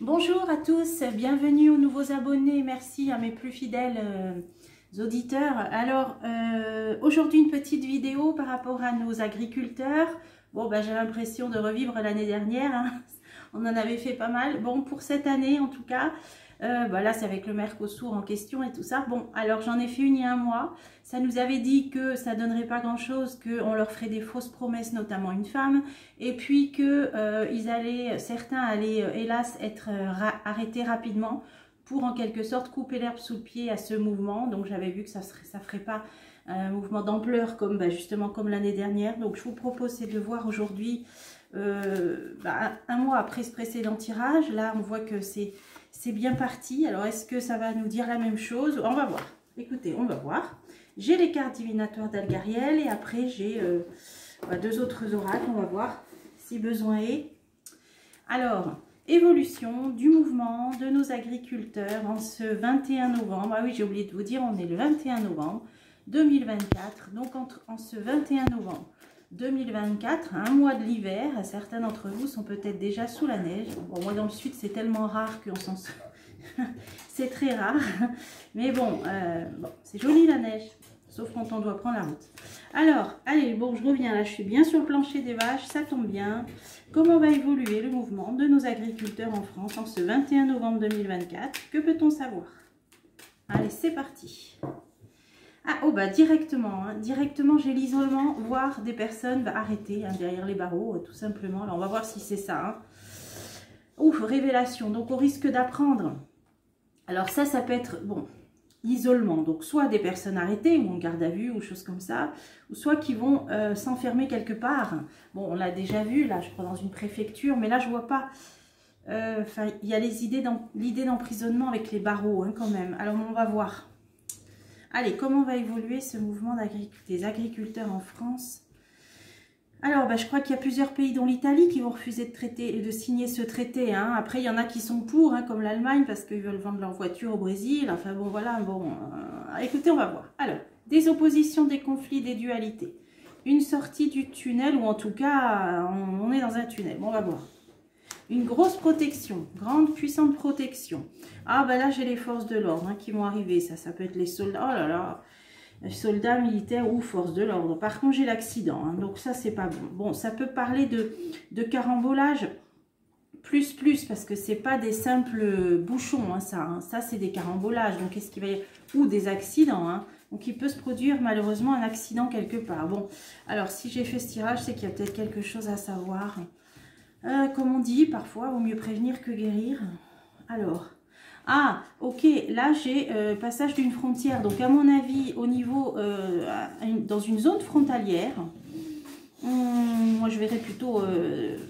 Bonjour à tous, bienvenue aux nouveaux abonnés, merci à mes plus fidèles auditeurs. Alors, aujourd'hui une petite vidéo par rapport à nos agriculteurs. Bon, j'ai l'impression de revivre l'année dernière, hein. On en avait fait pas mal. Bon, pour cette année en tout cas, là c'est avec le Mercosur en question et tout ça. Bon, alors j'en ai fait une il y a un mois. Ça nous avait dit que ça donnerait pas grand chose, qu'on leur ferait des fausses promesses, notamment une femme, et puis que certains allaient hélas être arrêtés rapidement pour en quelque sorte couper l'herbe sous le pied à ce mouvement. Donc j'avais vu que ça ferait pas un mouvement d'ampleur comme justement comme l'année dernière. Donc je vous propose c'est de voir aujourd'hui un mois après ce précédent tirage. Là on voit que c'est bien parti. Alors est-ce que ça va nous dire la même chose? On va voir. Écoutez, on va voir. J'ai les cartes divinatoires d'Algariel et après j'ai deux autres oracles. On va voir si besoin est. Alors, évolution du mouvement de nos agriculteurs en ce 21 novembre. Ah oui, j'ai oublié de vous dire, on est le 21 novembre 2024. Donc en ce 21 novembre 2024, un mois de l'hiver, certains d'entre vous sont peut-être déjà sous la neige. Bon, moi dans le sud c'est tellement rare qu'on s'en c'est très rare, mais bon, c'est joli la neige, sauf quand on doit prendre la route. Alors, allez, bon, je reviens là, je suis bien sur le plancher des vaches, ça tombe bien. Comment va évoluer le mouvement de nos agriculteurs en France en ce 21 novembre 2024? Que peut-on savoir? Allez, c'est parti. Ah, oh, directement, hein, directement j'ai l'isolement, voire des personnes arrêtées derrière les barreaux, tout simplement. Alors, on va voir si c'est ça. Hein. Ouf, révélation, donc on risque d'apprendre. Alors ça peut être, bon, isolement, donc soit des personnes arrêtées ou en garde à vue ou choses comme ça, ou soit qui vont s'enfermer quelque part. Bon, on l'a déjà vu, là je prends dans une préfecture, mais là je vois pas, il y a l'idée d'emprisonnement avec les barreaux hein, quand même. Alors on va voir. Allez, comment va évoluer ce mouvement des agriculteurs en France? Alors, je crois qu'il y a plusieurs pays, dont l'Italie, qui vont refuser de signer ce traité. Hein. Après, il y en a qui sont pour, hein, comme l'Allemagne, parce qu'ils veulent vendre leur voiture au Brésil. Enfin, bon, voilà. Bon, écoutez, on va voir. Alors, des oppositions, des conflits, des dualités. Une sortie du tunnel, ou en tout cas, on est dans un tunnel. Bon, on va voir. Une grosse protection, grande, puissante protection. Ah, là, j'ai les forces de l'ordre hein, qui vont arriver. Ça peut être les soldats. Oh là là. Soldats militaires ou forces de l'ordre. Par contre, j'ai l'accident, hein, donc ça, c'est pas bon. Bon, ça peut parler de carambolage plus, parce que c'est pas des simples bouchons, hein, ça. Hein, ça, c'est des carambolages. Donc, qu'est-ce qu'il va y avoir? Ou des accidents, hein. Donc, il peut se produire malheureusement un accident quelque part. Bon, alors, si j'ai fait ce tirage, c'est qu'il y a peut-être quelque chose à savoir. Comme on dit, parfois, vaut mieux prévenir que guérir. Alors... Ah, ok, là j'ai passage d'une frontière, donc à mon avis, au niveau, dans une zone frontalière, moi je verrais plutôt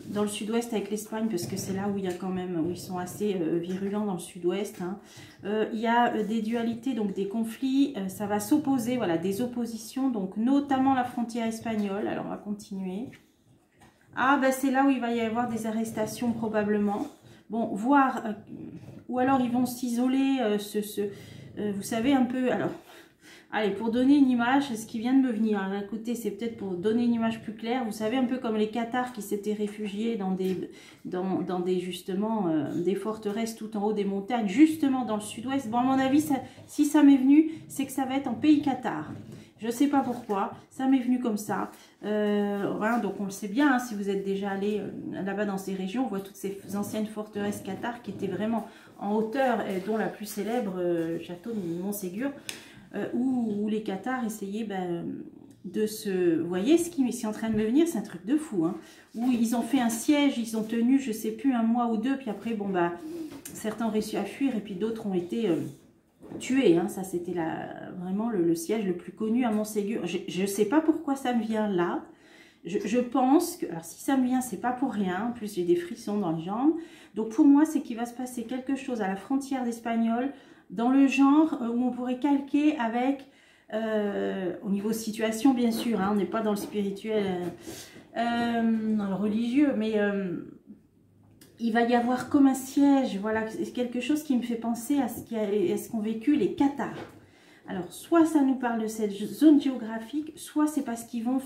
dans le sud-ouest avec l'Espagne, parce que c'est là où il y a quand même, où ils sont assez virulents dans le sud-ouest. Hein. Il y a des dualités, donc des conflits, ça va s'opposer, voilà, des oppositions, donc notamment la frontière espagnole. Alors on va continuer. Ah, c'est là où il va y avoir des arrestations probablement. Bon, voir, ou alors ils vont s'isoler, vous savez, un peu, alors, allez, pour donner une image, ce qui vient de me venir, hein, d'un côté, c'est peut-être pour donner une image plus claire, vous savez, un peu comme les Cathares qui s'étaient réfugiés dans des justement, des forteresses tout en haut des montagnes, justement dans le sud-ouest. Bon, à mon avis, si ça m'est venu, c'est que ça va être en pays cathare. Je ne sais pas pourquoi, ça m'est venu comme ça. Voilà, donc on le sait bien, hein, si vous êtes déjà allé là-bas dans ces régions, on voit toutes ces anciennes forteresses cathares qui étaient vraiment en hauteur, dont la plus célèbre, château de Montségur, où les Cathares essayaient de se... Vous voyez ce qui est en train de me venir, c'est un truc de fou. Hein, où ils ont fait un siège, ils ont tenu, je ne sais plus, un mois ou deux, puis après, bon, certains ont réussi à fuir, et puis d'autres ont été... tué, hein, ça c'était vraiment le siège le plus connu à Montségur. Je ne sais pas pourquoi ça me vient là. Je pense que, alors si ça me vient, c'est pas pour rien. En plus, j'ai des frissons dans les jambes. Donc pour moi, c'est qu'il va se passer quelque chose à la frontière d'Espagnol, dans le genre où on pourrait calquer avec, au niveau situation bien sûr, hein, on n'est pas dans le spirituel, dans le religieux, mais... il va y avoir comme un siège, voilà, quelque chose qui me fait penser à ce qu'ont vécu les Cathares. Alors, soit ça nous parle de cette zone géographique, soit c'est parce qu'ils vont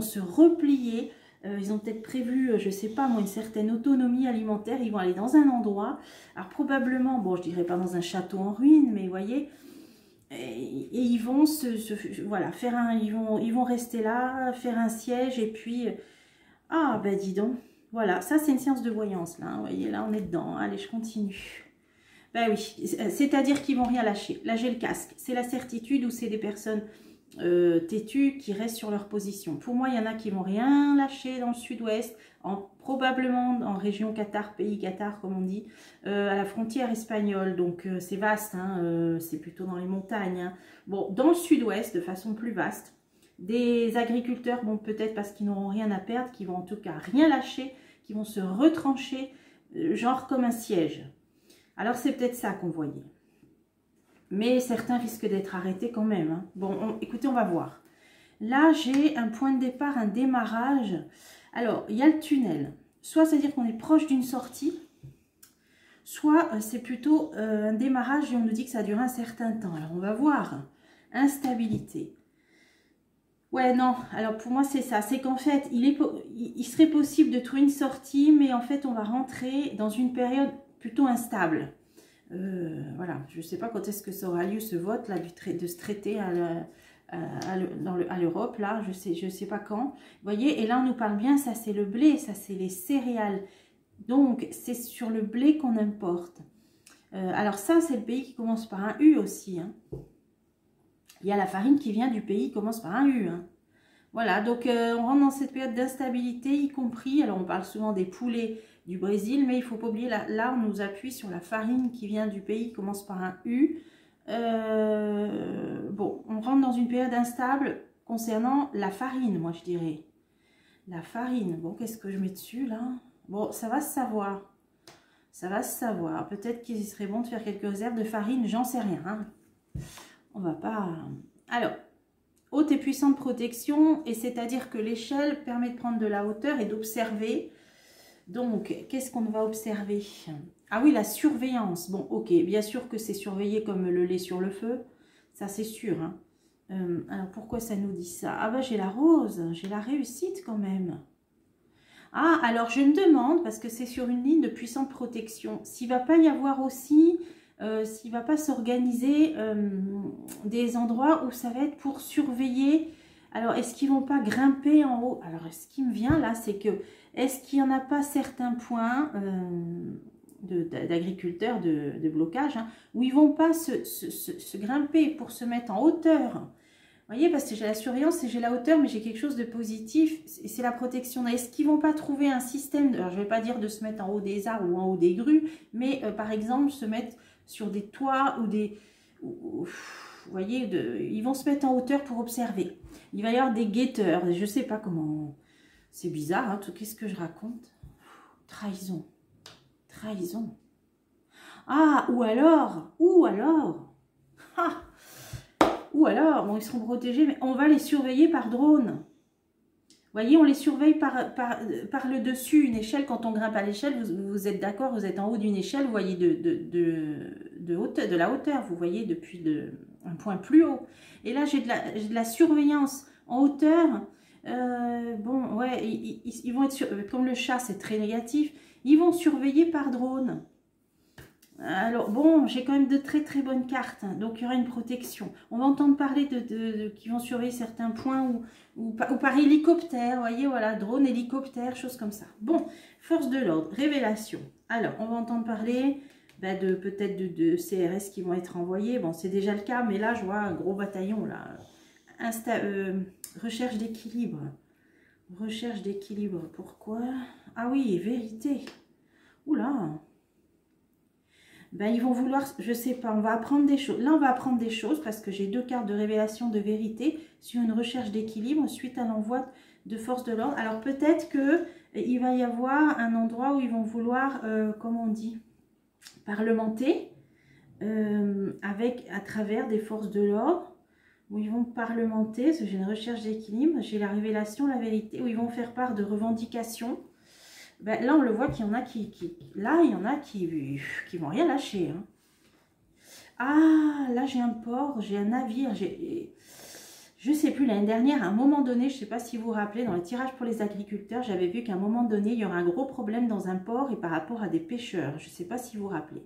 se replier Ils ont peut-être prévu, je ne sais pas moi, une certaine autonomie alimentaire. Ils vont aller dans un endroit. Alors probablement, bon, je dirais pas dans un château en ruine, mais vous voyez, et ils vont voilà, ils vont rester là, faire un siège, et puis, ah ben dis donc, voilà, ça c'est une séance de voyance, là, hein, vous voyez, là on est dedans. Allez, je continue. Ben oui, c'est-à-dire qu'ils vont rien lâcher. Là j'ai le casque, c'est la certitude, ou c'est des personnes têtus qui restent sur leur position. Pour moi, il y en a qui vont rien lâcher dans le sud-ouest, probablement en région Qatar, pays Qatar comme on dit, à la frontière espagnole. Donc c'est vaste, hein, c'est plutôt dans les montagnes. Hein. Bon, dans le sud-ouest, de façon plus vaste, des agriculteurs, bon peut-être parce qu'ils n'auront rien à perdre, qui vont en tout cas rien lâcher, qui vont se retrancher, genre comme un siège. Alors c'est peut-être ça qu'on voyait. Mais certains risquent d'être arrêtés quand même. Hein. Bon, écoutez, on va voir. Là, j'ai un point de départ, un démarrage. Alors, il y a le tunnel. Soit c'est-à-dire qu'on est proche d'une sortie, soit c'est plutôt un démarrage et on nous dit que ça dure un certain temps. Alors, on va voir. Instabilité. Ouais, non. Alors, pour moi, c'est ça. C'est qu'en fait, il serait possible de trouver une sortie, mais en fait, on va rentrer dans une période plutôt instable. Voilà, je ne sais pas quand est-ce que ça aura lieu ce vote là de ce traité à l'Europe, là, je sais pas quand. Vous voyez, et là on nous parle bien, ça c'est le blé, ça c'est les céréales. Donc c'est sur le blé qu'on importe. Alors ça c'est le pays qui commence par un U aussi. Hein. Il y a la farine qui vient du pays qui commence par un U. Hein. Voilà, donc on rentre dans cette période d'instabilité, y compris, alors on parle souvent des poulets du Brésil, mais il ne faut pas oublier, là on nous appuie sur la farine qui vient du pays, qui commence par un U. Bon, on rentre dans une période instable concernant la farine, moi je dirais. La farine, bon, qu'est-ce que je mets dessus là? Bon, ça va se savoir. Ça va se savoir. Peut-être qu'il serait bon de faire quelques réserves de farine, j'en sais rien. Hein. On va pas... Alors... Haute et puissante protection, et c'est-à-dire que l'échelle permet de prendre de la hauteur et d'observer. Donc, qu'est-ce qu'on va observer? Ah oui, la surveillance. Bon, ok, bien sûr que c'est surveillé comme le lait sur le feu. Ça, c'est sûr. Hein. Alors, pourquoi ça nous dit ça? Ah bah, j'ai la rose, j'ai la réussite quand même. Ah, alors je me demande, parce que c'est sur une ligne de puissante protection, s'il ne va pas y avoir aussi... s'il ne va pas s'organiser des endroits où ça va être pour surveiller. Alors, est-ce qu'ils ne vont pas grimper en haut? Alors, ce qui me vient là, c'est que, est-ce qu'il n'y en a pas certains points d'agriculteurs, de blocage, hein, où ils ne vont pas se grimper pour se mettre en hauteur? Vous voyez, parce que j'ai la surveillance et j'ai la hauteur, mais j'ai quelque chose de positif, c'est la protection. Est-ce qu'ils ne vont pas trouver un système, alors je ne vais pas dire de se mettre en haut des arbres ou en haut des grues, mais par exemple, se mettre sur des toits ou des... vous voyez, ils vont se mettre en hauteur pour observer. Il va y avoir des guetteurs, je ne sais pas comment... C'est bizarre, hein, qu'est-ce que je raconte? Trahison. Trahison. Ah, ou alors... Ah, ou alors, bon, ils seront protégés, mais on va les surveiller par drone. Vous voyez, on les surveille par le dessus, une échelle. Quand on grimpe à l'échelle, vous êtes d'accord, vous êtes en haut d'une échelle, vous voyez de la hauteur, vous voyez depuis un point plus haut. Et là, j'ai de la surveillance en hauteur. Bon, ouais, ils vont être, comme le chat, c'est très négatif, ils vont surveiller par drone. Alors, bon, j'ai quand même de très très bonnes cartes, hein, donc il y aura une protection. On va entendre parler qui vont surveiller certains points ou par hélicoptère, vous voyez, voilà, drone, hélicoptère, choses comme ça. Bon, force de l'ordre, révélation. Alors, on va entendre parler peut-être de CRS qui vont être envoyés. Bon, c'est déjà le cas, mais là, je vois un gros bataillon, là. Recherche d'équilibre. Recherche d'équilibre, pourquoi? Ah oui, vérité. Oula. Ben, ils vont vouloir, je sais pas, on va apprendre des choses. Là, on va apprendre des choses parce que j'ai deux cartes de révélation de vérité sur une recherche d'équilibre suite à l'envoi de force de l'ordre. Alors, peut-être qu'il va y avoir un endroit où ils vont vouloir, comment on dit, parlementer à travers des forces de l'ordre, où ils vont parlementer, parce que j'ai une recherche d'équilibre, j'ai la révélation, la vérité, où ils vont faire part de revendications. Ben, là, on le voit qu'il y en a qui vont rien lâcher. Hein. Ah, là, j'ai un port, j'ai un navire, Je ne sais plus, l'année dernière, à un moment donné, je ne sais pas si vous vous rappelez, dans les tirages pour les agriculteurs, j'avais vu qu'à un moment donné, il y aurait un gros problème dans un port et par rapport à des pêcheurs. Je ne sais pas si vous vous rappelez.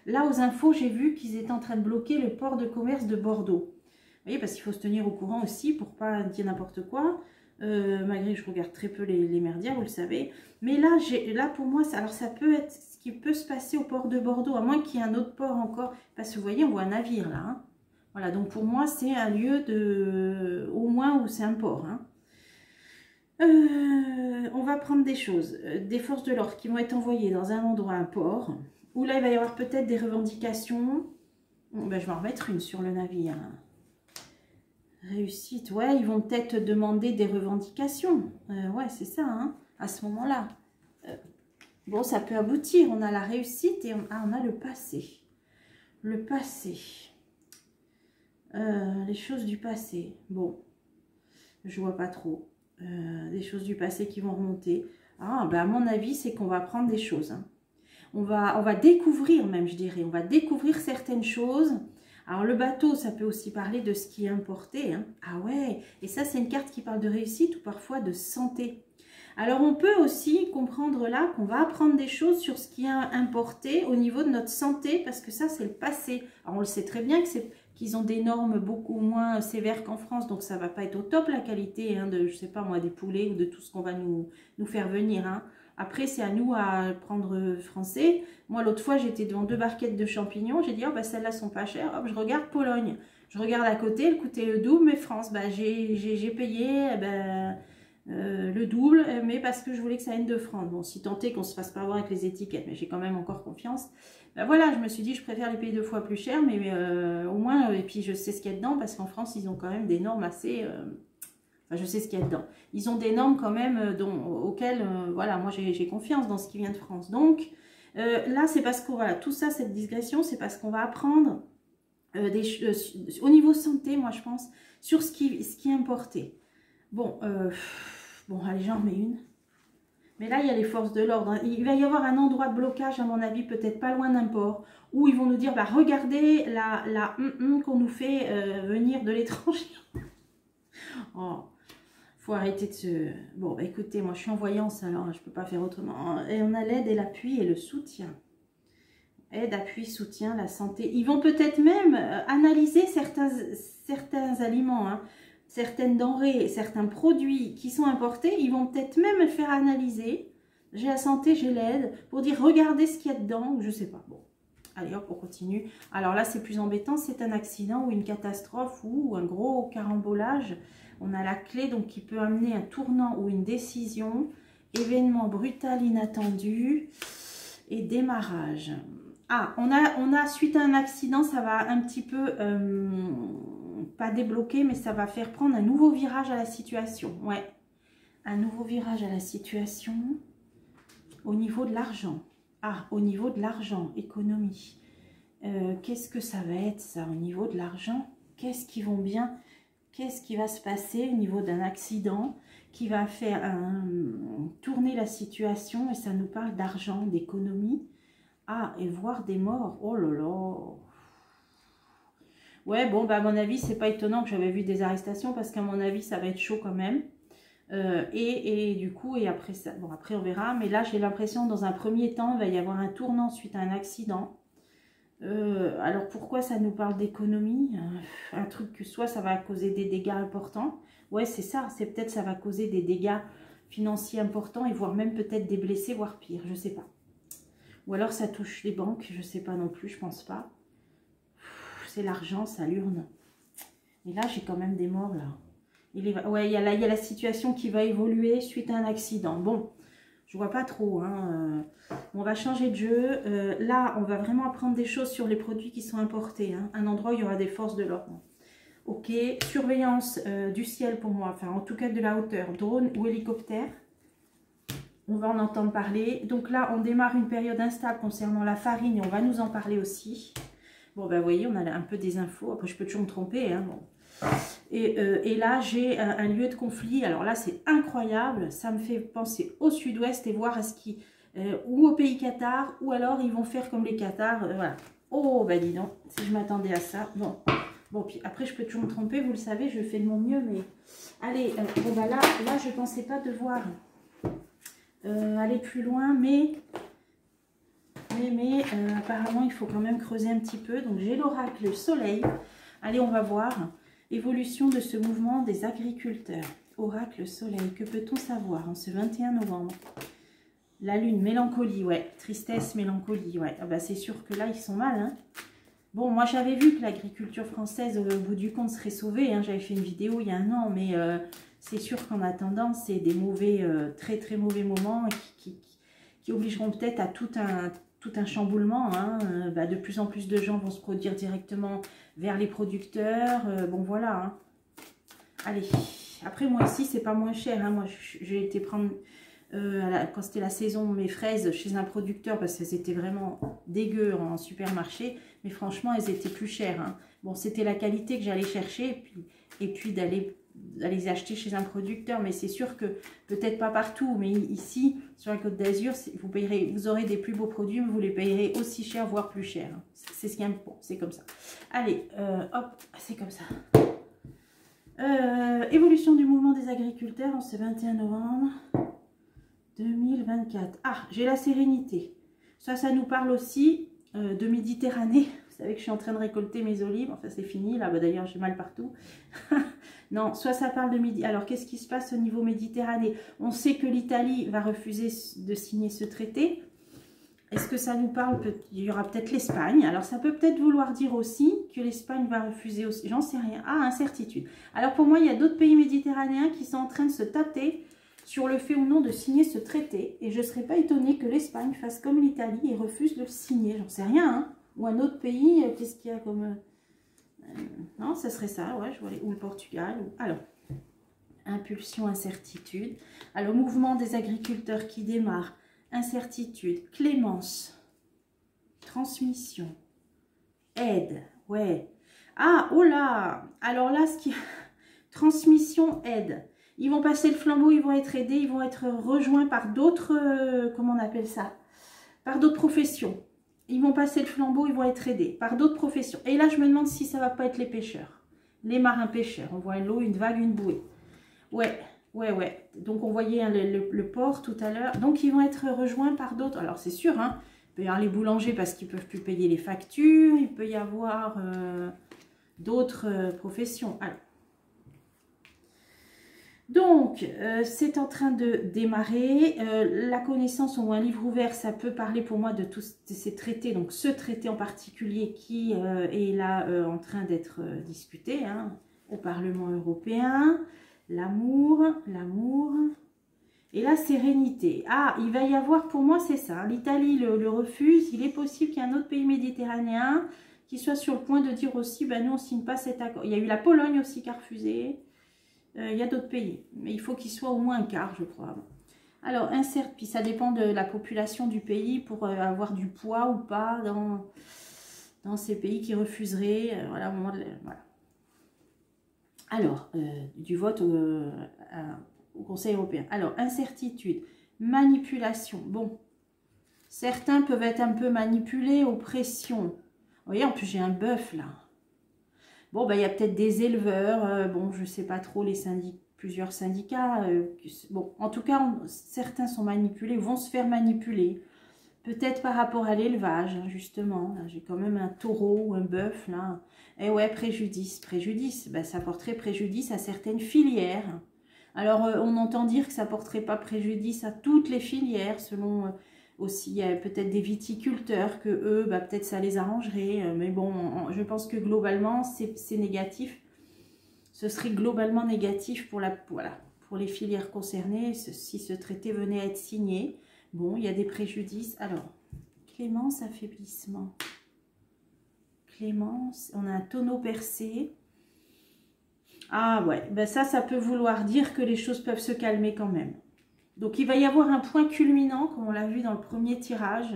Là, aux infos, j'ai vu qu'ils étaient en train de bloquer le port de commerce de Bordeaux. Vous voyez, parce qu'il faut se tenir au courant aussi pour pas dire n'importe quoi. Malgré que je regarde très peu les merdias, vous le savez. Mais là pour moi, alors ça peut être ce qui peut se passer au port de Bordeaux, à moins qu'il y ait un autre port encore. Parce que vous voyez, on voit un navire là. Hein. Voilà, donc pour moi, c'est un lieu au moins où c'est un port. Hein. On va prendre des choses, des forces de l'ordre qui vont être envoyées dans un endroit, un port, où là, il va y avoir peut-être des revendications. Bon, ben, je vais en remettre une sur le navire. Réussite, ouais, ils vont peut-être demander des revendications. Ouais, c'est ça, hein, à ce moment-là. Bon, ça peut aboutir. On a la réussite et on a le passé. Le passé. Les choses du passé. Bon, je vois pas trop. Des choses du passé qui vont remonter. Ah, ben à mon avis, c'est qu'on va prendre des choses. Hein. On va découvrir même, je dirais. On va découvrir certaines choses. Alors, le bateau, ça peut aussi parler de ce qui est importé. Hein. Ah ouais, et ça, c'est une carte qui parle de réussite ou parfois de santé. Alors, on peut aussi comprendre là qu'on va apprendre des choses sur ce qui est importé au niveau de notre santé, parce que ça, c'est le passé. Alors, on le sait très bien qu'ils ont des normes beaucoup moins sévères qu'en France, donc ça ne va pas être au top la qualité hein, de, je sais pas moi, des poulets ou de tout ce qu'on va nous faire venir. Hein. Après, c'est à nous à prendre français. Moi, l'autre fois, j'étais devant 2 barquettes de champignons. J'ai dit, oh, bah, celles-là sont pas chères. Hop, je regarde Pologne. Je regarde à côté, elle coûtait le double, mais France, bah, j'ai payé le double, mais parce que je voulais que ça vienne de France. Bon, si tant est qu'on se fasse pas avoir avec les étiquettes, mais j'ai quand même encore confiance. Ben voilà, je me suis dit, je préfère les payer 2 fois plus cher, mais au moins, et puis je sais ce qu'il y a dedans, parce qu'en France, ils ont quand même des normes assez... Enfin, je sais ce qu'il y a dedans. Ils ont des normes quand même auxquelles, voilà, moi j'ai confiance dans ce qui vient de France. Donc, là, c'est parce que, voilà, tout ça, cette digression, c'est parce qu'on va apprendre au niveau santé, moi, je pense, sur ce qui est importé. Bon, allez, j'en remets une. Mais là, il y a les forces de l'ordre. Hein. Il va y avoir un endroit de blocage, à mon avis, peut-être pas loin d'un port, où ils vont nous dire, bah, regardez la qu'on nous fait venir de l'étranger. Oh, faut arrêter de se... Bon, bah, écoutez, moi, je suis en voyance, alors je peux pas faire autrement. Et on a l'aide et l'appui et le soutien. Aide, appui, soutien, la santé. Ils vont peut-être même analyser certains aliments, hein. Certaines denrées, certains produits qui sont importés, ils vont peut-être même le faire analyser. J'ai la santé, j'ai l'aide, pour dire regardez ce qu'il y a dedans, ou je sais pas. Bon, allez hop, on continue. Alors là, c'est plus embêtant, c'est un accident ou une catastrophe ou un gros carambolage. On a la clé donc qui peut amener un tournant ou une décision, événement brutal, inattendu et démarrage. Ah, on a suite à un accident, ça va un petit peu... pas débloquer, mais ça va faire prendre un nouveau virage à la situation. Ouais, un nouveau virage à la situation au niveau de l'argent. Ah, au niveau de l'argent, économie. Qu'est-ce que ça va être ça au niveau de l'argent? Qu'est-ce qui vont bien? Qu'est-ce qui va se passer au niveau d'un accident qui va faire tourner la situation? Et ça nous parle d'argent, d'économie. Ah, et voir des morts. Oh là là. Ouais, bon, bah à mon avis, c'est pas étonnant que j'avais vu des arrestations parce qu'à mon avis, ça va être chaud quand même. Et du coup, et après ça, bon, après on verra. Mais là, j'ai l'impression, dans un premier temps, il va y avoir un tournant suite à un accident. Alors, pourquoi ça nous parle d'économie? Un truc que soit ça va causer des dégâts importants. Ouais, c'est ça. C'est peut-être ça va causer des dégâts financiers importants et voire même peut-être des blessés, voire pire. Je sais pas. Ou alors ça touche les banques. Je sais pas non plus. Je pense pas. C'est l'argent, ça l'urne. Et là, j'ai quand même des morts, là. Ouais, il y a la situation qui va évoluer suite à un accident. Bon, je vois pas trop. Hein. On va changer de jeu. Là, on va vraiment apprendre des choses sur les produits qui sont importés. Hein. Un endroit où il y aura des forces de l'ordre. Ok, surveillance du ciel pour moi. Enfin, en tout cas de la hauteur. Drone ou hélicoptère. On va en entendre parler. Donc là, on démarre une période instable concernant la farine et on va nous en parler aussi. Bon, ben, vous voyez, on a un peu des infos. Après, je peux toujours me tromper. Hein, bon. Et là, j'ai un lieu de conflit. Alors là, c'est incroyable. Ça me fait penser au sud-ouest et voir à ce qui... ou au pays Qatar, ou alors ils vont faire comme les Qatar. Voilà. Oh, ben dis donc, si je m'attendais à ça. Bon, Bon, puis après, je peux toujours me tromper, vous le savez, je fais de mon mieux, mais... Allez, bon, bah là, je ne pensais pas devoir aller plus loin, mais apparemment, il faut quand même creuser un petit peu. Donc, j'ai l'oracle Soleil. Allez, on va voir. Évolution de ce mouvement des agriculteurs. Oracle Soleil, que peut-on savoir en ce 21 novembre? La Lune, mélancolie, ouais. Tristesse, mélancolie, ouais. Ah bah, c'est sûr que là, ils sont mal, hein. Bon, moi, j'avais vu que l'agriculture française, au bout du compte, serait sauvée. Hein. J'avais fait une vidéo il y a 1 an, mais c'est sûr qu'en attendant, c'est des mauvais, très, très mauvais moments qui obligeront peut-être à tout un chamboulement. Hein. Bah, de plus en plus de gens vont se produire directement vers les producteurs. Bon, voilà. Hein. Allez. Après, moi, ici, c'est pas moins cher. Hein. Moi, j'ai été prendre... quand c'était la saison, mes fraises chez un producteur, parce qu'elles étaient vraiment dégueu en supermarché, mais franchement elles étaient plus chères, hein. Bon, c'était la qualité que j'allais chercher, et puis d'aller les acheter chez un producteur, mais c'est sûr que peut-être pas partout, mais ici sur la Côte d'Azur, vous aurez des plus beaux produits, mais vous les payerez aussi cher, voire plus cher, hein. C'est ce qui est bon, c'est comme ça. Allez, hop, c'est comme ça. Évolution du mouvement des agriculteurs en ce 21 novembre 2024. Ah, j'ai la sérénité. Ça nous parle aussi de Méditerranée. Vous savez que je suis en train de récolter mes olives. Enfin, c'est fini. Là, bah, d'ailleurs, j'ai mal partout. Non, soit ça parle de Méditerranée. Alors, qu'est-ce qui se passe au niveau Méditerranée? On sait que l'Italie va refuser de signer ce traité. Est-ce que ça nous parle? Il y aura peut-être l'Espagne. Alors, ça peut peut-être vouloir dire aussi que l'Espagne va refuser aussi. J'en sais rien. Ah, incertitude. Alors, pour moi, il y a d'autres pays méditerranéens qui sont en train de se tâter sur le fait ou non de signer ce traité. Et je ne serais pas étonnée que l'Espagne fasse comme l'Italie et refuse de le signer. J'en sais rien, hein. Ou un autre pays, qu'est-ce qu'il y a comme... non, ça serait ça, ouais, je vois ou le Portugal. Alors, impulsion, incertitude. Alors, mouvement des agriculteurs qui démarre. Incertitude, clémence, transmission, aide, ouais. Ah, oh là. Alors là, transmission, aide. Ils vont passer le flambeau, ils vont être aidés, ils vont être rejoints par d'autres, comment on appelle ça? Par d'autres professions. Ils vont passer le flambeau, ils vont être aidés par d'autres professions. Et là, je me demande si ça va pas être les pêcheurs. Les marins pêcheurs. On voit l'eau, une vague, une bouée. Ouais. Donc, on voyait hein, le port tout à l'heure. Donc, ils vont être rejoints par d'autres. Alors, c'est sûr, hein, il peut y avoir les boulangers parce qu'ils ne peuvent plus payer les factures. Il peut y avoir d'autres professions. Alors, donc, c'est en train de démarrer. La connaissance ou un livre ouvert, ça peut parler pour moi de tous ces traités. Donc, ce traité en particulier qui est là en train d'être discuté hein, au Parlement européen. L'amour. Et la sérénité. Ah, il va y avoir, pour moi, c'est ça. L'Italie le refuse. Il est possible qu'il y ait un autre pays méditerranéen qui soit sur le point de dire aussi, ben nous, on ne signe pas cet accord. Il y a eu la Pologne aussi qui a refusé. Il y a d'autres pays, mais il faut qu'il soit au moins un quart, je crois. Alors, puis ça dépend de la population du pays pour avoir du poids ou pas dans ces pays qui refuseraient, voilà, au moment de... Voilà. Alors, du vote au Conseil européen. Alors, incertitude, manipulation. Bon, certains peuvent être un peu manipulés, oppression. Vous voyez, en plus, j'ai un bœuf, là. Bon, ben, il y a peut-être des éleveurs, bon, je ne sais pas trop, plusieurs syndicats. Bon, en tout cas, certains sont manipulés, vont se faire manipuler. Peut-être par rapport à l'élevage, hein, justement. J'ai quand même un taureau ou un bœuf, là. Et ouais, préjudice. Ben, ça porterait préjudice à certaines filières. Alors, on entend dire que ça ne porterait pas préjudice à toutes les filières, selon... Aussi, il y a peut-être des viticulteurs que eux, bah, peut-être ça les arrangerait. Mais bon, je pense que globalement, c'est négatif. Ce serait globalement négatif pour les filières concernées si ce traité venait à être signé. Bon, il y a des préjudices. Alors, clémence, affaiblissement. Clémence, on a un tonneau percé. Ah ouais, ben ça peut vouloir dire que les choses peuvent se calmer quand même. Donc, il va y avoir un point culminant, comme on l'a vu dans le premier tirage,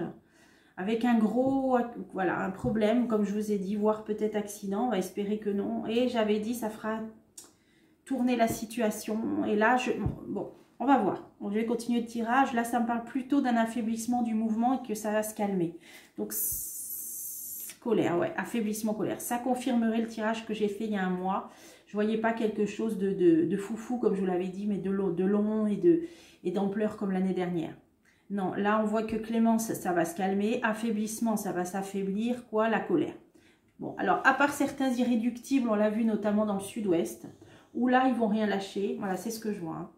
avec un gros, voilà, un problème, comme je vous ai dit, voire peut-être accident, on va espérer que non. Et j'avais dit, ça fera tourner la situation. Et là, bon, on va voir. Bon, je vais continuer le tirage. Là, ça me parle plutôt d'un affaiblissement du mouvement et que ça va se calmer. Donc, Colère, ouais, affaiblissement, colère. Ça confirmerait le tirage que j'ai fait il y a un mois. Je voyais pas quelque chose de foufou, comme je vous l'avais dit, mais de long et d'ampleur comme l'année dernière. Non, là, on voit que Clémence, ça va se calmer. Affaiblissement, ça va s'affaiblir. Quoi? La colère. Bon, alors, à part certains irréductibles, on l'a vu notamment dans le sud-ouest, où là, ils vont rien lâcher. Voilà, c'est ce que je vois.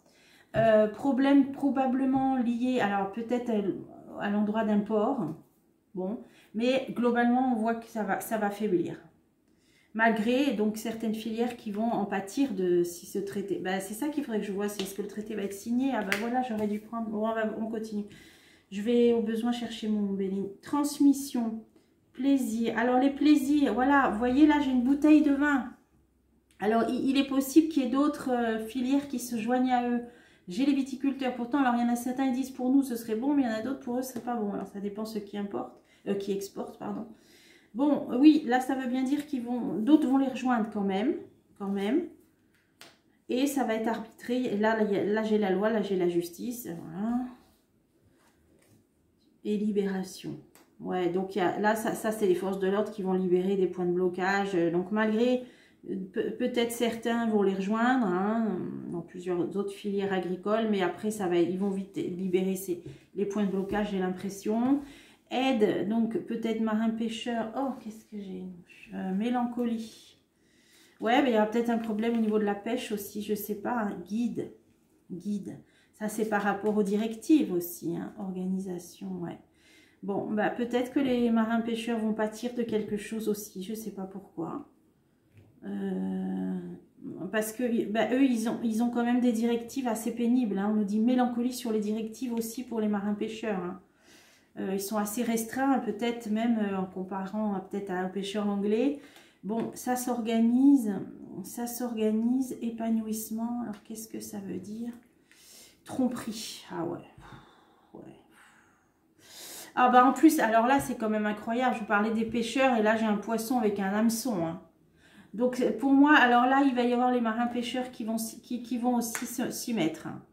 Hein. Problème probablement lié, alors peut-être à l'endroit d'un port. Bon, mais globalement, on voit que ça va faiblir. Malgré donc certaines filières qui vont en pâtir de si ce traité. Ben, c'est ça qu'il faudrait que je vois, c'est est-ce que le traité va être signé. Ah ben voilà, j'aurais dû prendre. Bon, on continue. Je vais au besoin chercher mon Béline. Transmission, plaisir. Alors les plaisirs, voilà, vous voyez là, j'ai une bouteille de vin. Alors il est possible qu'il y ait d'autres filières qui se joignent à eux. J'ai les viticulteurs, pourtant, alors il y en a certains qui disent pour nous ce serait bon, mais il y en a d'autres pour eux ce serait pas bon. Alors ça dépend ceux qui importent, qui exportent, pardon. Bon, oui, là, ça veut bien dire qu'ils vont, d'autres vont les rejoindre quand même. Et ça va être arbitré. Et là j'ai la loi, là, j'ai la justice. Voilà. Et libération. Ouais, donc là, ça c'est les forces de l'ordre qui vont libérer des points de blocage. Donc, malgré, peut-être certains vont les rejoindre, hein, dans plusieurs autres filières agricoles, mais après, ils vont vite libérer les points de blocage, j'ai l'impression. Aide, donc peut-être marin-pêcheur. Oh, qu'est-ce que j'ai? Mélancolie. Ouais, mais il y a peut-être un problème au niveau de la pêche aussi, je sais pas. Hein. Guide. Ça, c'est par rapport aux directives aussi. Hein. Organisation, ouais. Bon, bah, peut-être que les marins-pêcheurs vont pâtir de quelque chose aussi, je sais pas pourquoi. Parce que bah, eux, ils ont quand même des directives assez pénibles. Hein. On nous dit mélancolie sur les directives aussi pour les marins-pêcheurs. Hein. Ils sont assez restreints, peut-être même en comparant peut-être à un pêcheur anglais. Bon, ça s'organise, épanouissement. Alors, qu'est-ce que ça veut dire? Tromperie. Ah ouais. Ah bah en plus, alors là, c'est quand même incroyable. Je vous parlais des pêcheurs et là, j'ai un poisson avec un hameçon. Hein. Donc, pour moi, alors là, il va y avoir les marins-pêcheurs qui vont aussi s'y mettre. Hein.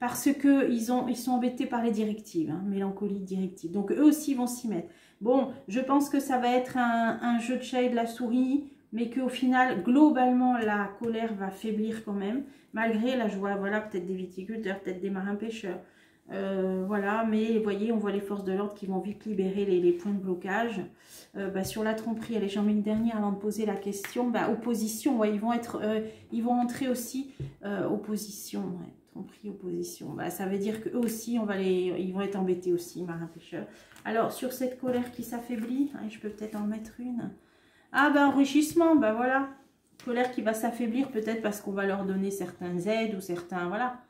Parce qu'ils sont embêtés par les directives, hein, mélancolie directive. Donc, eux aussi vont s'y mettre. Bon, je pense que ça va être un jeu de chat et de la souris, mais qu'au final, globalement, la colère va faiblir quand même. Malgré, là, je vois, voilà, peut-être des viticulteurs, peut-être des marins-pêcheurs. Voilà, mais vous voyez, on voit les forces de l'ordre qui vont vite libérer les points de blocage. Sur la tromperie, allez, j'en mets une dernière avant de poser la question. Opposition, ouais, ils vont entrer aussi opposition, ouais. Tromperie, opposition. Ça veut dire qu'eux aussi, ils vont être embêtés aussi, marins-pêcheurs. Alors, sur cette colère qui s'affaiblit, hein, je peux peut-être en mettre une. Ah, enrichissement, voilà. Colère qui va s'affaiblir, peut-être parce qu'on va leur donner certaines aides ou certains, voilà,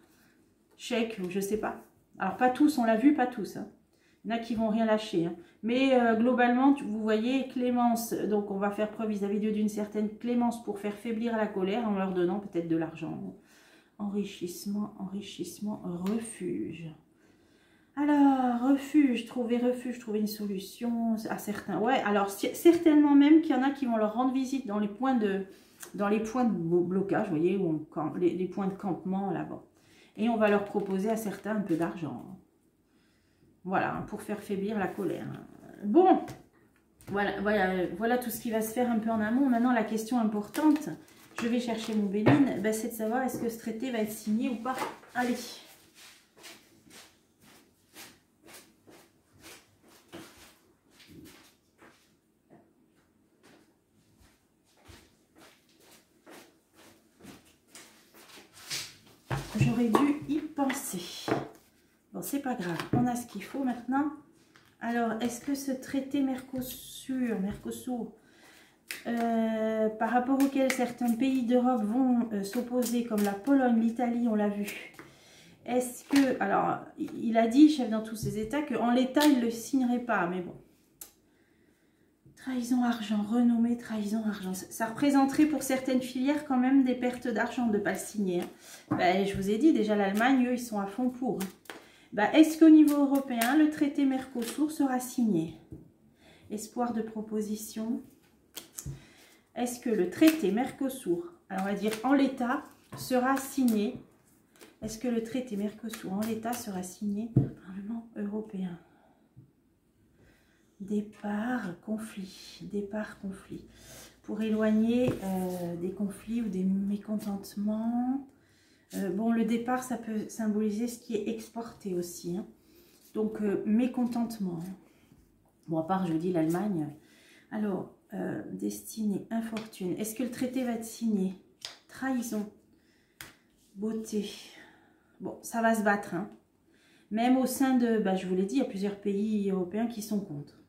chèques, ou je sais pas. Alors, pas tous, on l'a vu, pas tous. Hein. Il y en a qui vont rien lâcher. Hein. Mais globalement, vous voyez, clémence, donc on va faire preuve vis-à-vis d'eux d'une certaine clémence pour faire faiblir la colère en leur donnant peut-être de l'argent. Enrichissement, refuge. Alors, refuge, trouver une solution à certains. Ouais, alors certainement même qu'il y en a qui vont leur rendre visite dans les points de blocage, vous voyez, où les points de campement là-bas. Et on va leur proposer à certains un peu d'argent. Voilà, pour faire faiblir la colère. Bon, voilà tout ce qui va se faire un peu en amont. Maintenant, la question importante, je vais chercher mon Béline, c'est de savoir est-ce que ce traité va être signé ou pas. Allez. J'aurais dû y penser. Bon, c'est pas grave, on a ce qu'il faut maintenant. Alors, est-ce que ce traité Mercosur, par rapport auquel certains pays d'Europe vont s'opposer, comme la Pologne, l'Italie, on l'a vu. Est-ce que, alors, il a dit, chef dans tous ses états, qu'en l'état, il ne le signerait pas, mais bon. Trahison argent, renommée trahison argent. Ça représenterait pour certaines filières quand même des pertes d'argent de ne pas le signer. Hein. Je vous ai dit, déjà l'Allemagne, eux, ils sont à fond pour. Est-ce qu'au niveau européen, le traité Mercosur sera signé? Espoir de proposition. Est-ce que le traité Mercosur, alors on va dire en l'état, sera signé? Est-ce que le traité Mercosur en l'état sera signé par le Parlement européen? Départ, conflit. Départ, conflit. Pour éloigner des conflits ou des mécontentements. Bon, le départ, ça peut symboliser ce qui est exporté aussi. Hein. Donc, mécontentement. Bon, à part, je vous dis, l'Allemagne. Alors, destinée, infortune. Est-ce que le traité va être signé? Trahison. Beauté. Bon, ça va se battre. Hein. Même au sein de, bah, je vous l'ai dit, il y a plusieurs pays européens qui sont contre.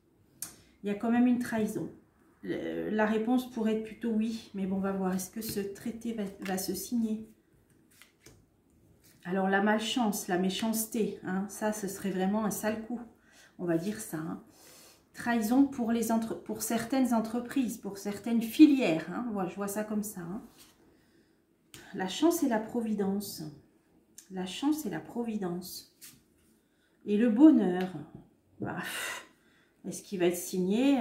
Il y a quand même une trahison. La réponse pourrait être plutôt oui, mais bon, on va voir. Est-ce que ce traité va se signer? Alors, la malchance, la méchanceté, hein, ça, ce serait vraiment un sale coup. On va dire ça. Hein. Trahison pour certaines entreprises, pour certaines filières. Hein. Voilà, je vois ça comme ça. Hein. La chance et la providence. La chance et la providence. Et le bonheur. Bah, est-ce qu'il va être signé?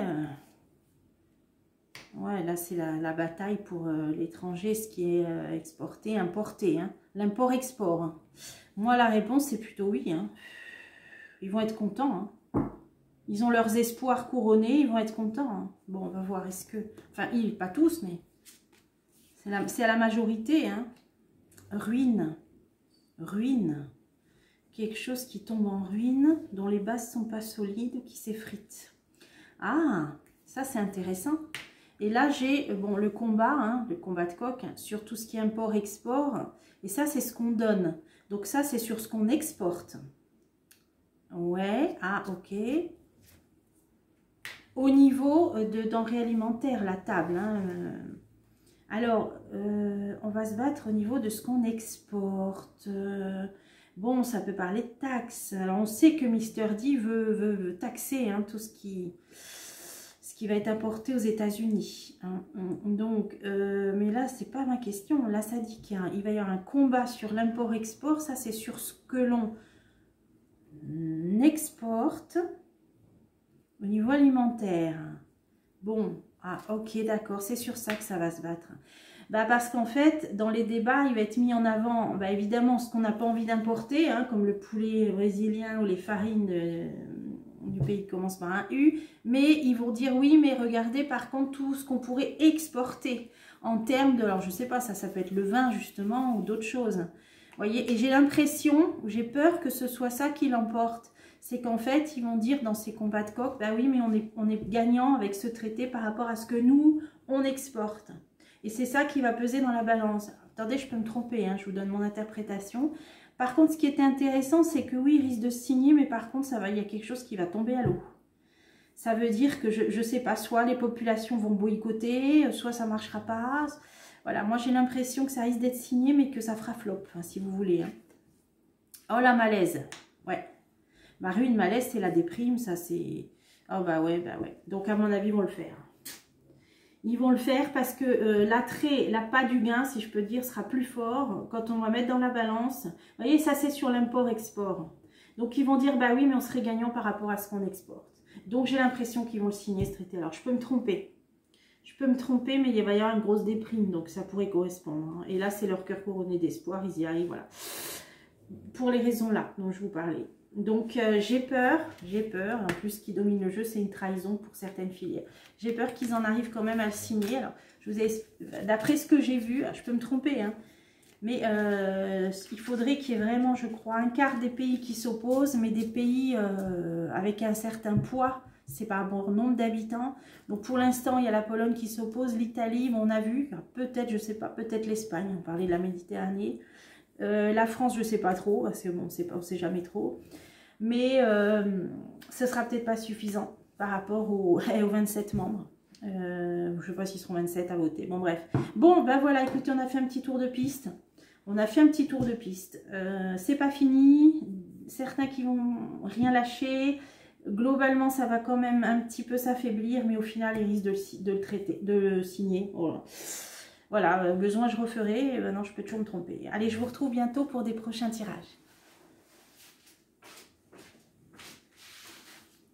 Ouais, là, c'est la bataille pour l'étranger, ce qui est exporté, importé. Hein. L'import-export. Hein. Moi, la réponse, c'est plutôt oui. Hein. Ils vont être contents. Hein. Ils ont leurs espoirs couronnés, ils vont être contents. Hein. Bon, on va voir, est-ce que... Enfin, ils, pas tous, mais... C'est à la majorité. Hein. Ruine. Ruine. Quelque chose qui tombe en ruine, dont les bases ne sont pas solides, qui s'effrite. Ah, ça, c'est intéressant. Et là, j'ai bon, le combat, hein, le combat de coq, hein, sur tout ce qui est import-export. Et ça, c'est ce qu'on donne. Donc ça, c'est sur ce qu'on exporte. Ouais, ah, ok. Au niveau de denrées alimentaires, la table. Hein, alors, on va se battre au niveau de ce qu'on exporte. Bon, ça peut parler de taxes. Alors, on sait que Mister D veut taxer hein, tout ce qui va être apporté aux États-Unis. Hein. Donc, mais là, c'est pas ma question. Là, ça dit qu'il va y avoir un combat sur l'import-export. Ça, c'est sur ce que l'on exporte au niveau alimentaire. Bon, ah, ok, d'accord. C'est sur ça que ça va se battre. Bah parce qu'en fait, dans les débats, il va être mis en avant, bah évidemment, ce qu'on n'a pas envie d'importer, hein, comme le poulet brésilien ou les farines du pays qui commence par un U, mais ils vont dire oui, mais regardez par contre tout ce qu'on pourrait exporter en termes de, alors je sais pas, ça peut être le vin justement ou d'autres choses. Vous voyez, et j'ai l'impression, j'ai peur que ce soit ça qui l'emporte. C'est qu'en fait, ils vont dire dans ces combats de coq, bah oui, mais on est gagnant avec ce traité par rapport à ce que nous, on exporte. Et c'est ça qui va peser dans la balance. Attendez, je peux me tromper, hein, je vous donne mon interprétation. Par contre, ce qui était intéressant, c'est que oui, il risque de signer, mais par contre, il y a quelque chose qui va tomber à l'eau. Ça veut dire que, je ne sais pas, soit les populations vont boycotter, soit ça ne marchera pas. Voilà, moi j'ai l'impression que ça risque d'être signé, mais que ça fera flop, hein, si vous voulez. Hein. Oh, la malaise. Ouais. Ma ruine, malaise, c'est la déprime, ça c'est... Oh, bah ouais, bah ouais. Donc, à mon avis, ils vont le faire. Ils vont le faire parce que l'attrait, l'appât du gain, si je peux dire, sera plus fort quand on va mettre dans la balance. Vous voyez, ça c'est sur l'import-export. Donc ils vont dire, bah oui, mais on serait gagnant par rapport à ce qu'on exporte. Donc j'ai l'impression qu'ils vont le signer ce traité. Alors je peux me tromper. Je peux me tromper, mais il va y avoir une grosse déprime, donc ça pourrait correspondre. Et là, c'est leur cœur couronné d'espoir, ils y arrivent, voilà. Pour les raisons là dont je vous parlais. Donc j'ai peur, en plus ce qui domine le jeu c'est une trahison pour certaines filières. J'ai peur qu'ils en arrivent quand même à le signer. Alors, d'après ce que j'ai vu, je peux me tromper, hein, mais il faudrait qu'il y ait vraiment, je crois, un quart des pays qui s'opposent, mais des pays avec un certain poids, c'est par rapport au nombre d'habitants. Donc pour l'instant, il y a la Pologne qui s'oppose, l'Italie, on a vu, peut-être, je sais pas, peut-être l'Espagne, on parlait de la Méditerranée. La France, je ne sais pas trop, parce que bon, on ne sait jamais trop. Mais ce sera peut-être pas suffisant par rapport aux 27 membres. Je ne sais pas s'ils seront 27 à voter. Bon, bref. Bon, ben voilà, écoutez, on a fait un petit tour de piste. C'est pas fini. Certains qui vont rien lâcher. Globalement, ça va quand même un petit peu s'affaiblir, mais au final, ils risquent de le signer. Voilà. Voilà, besoin je referai, non je peux toujours me tromper. Allez, je vous retrouve bientôt pour des prochains tirages.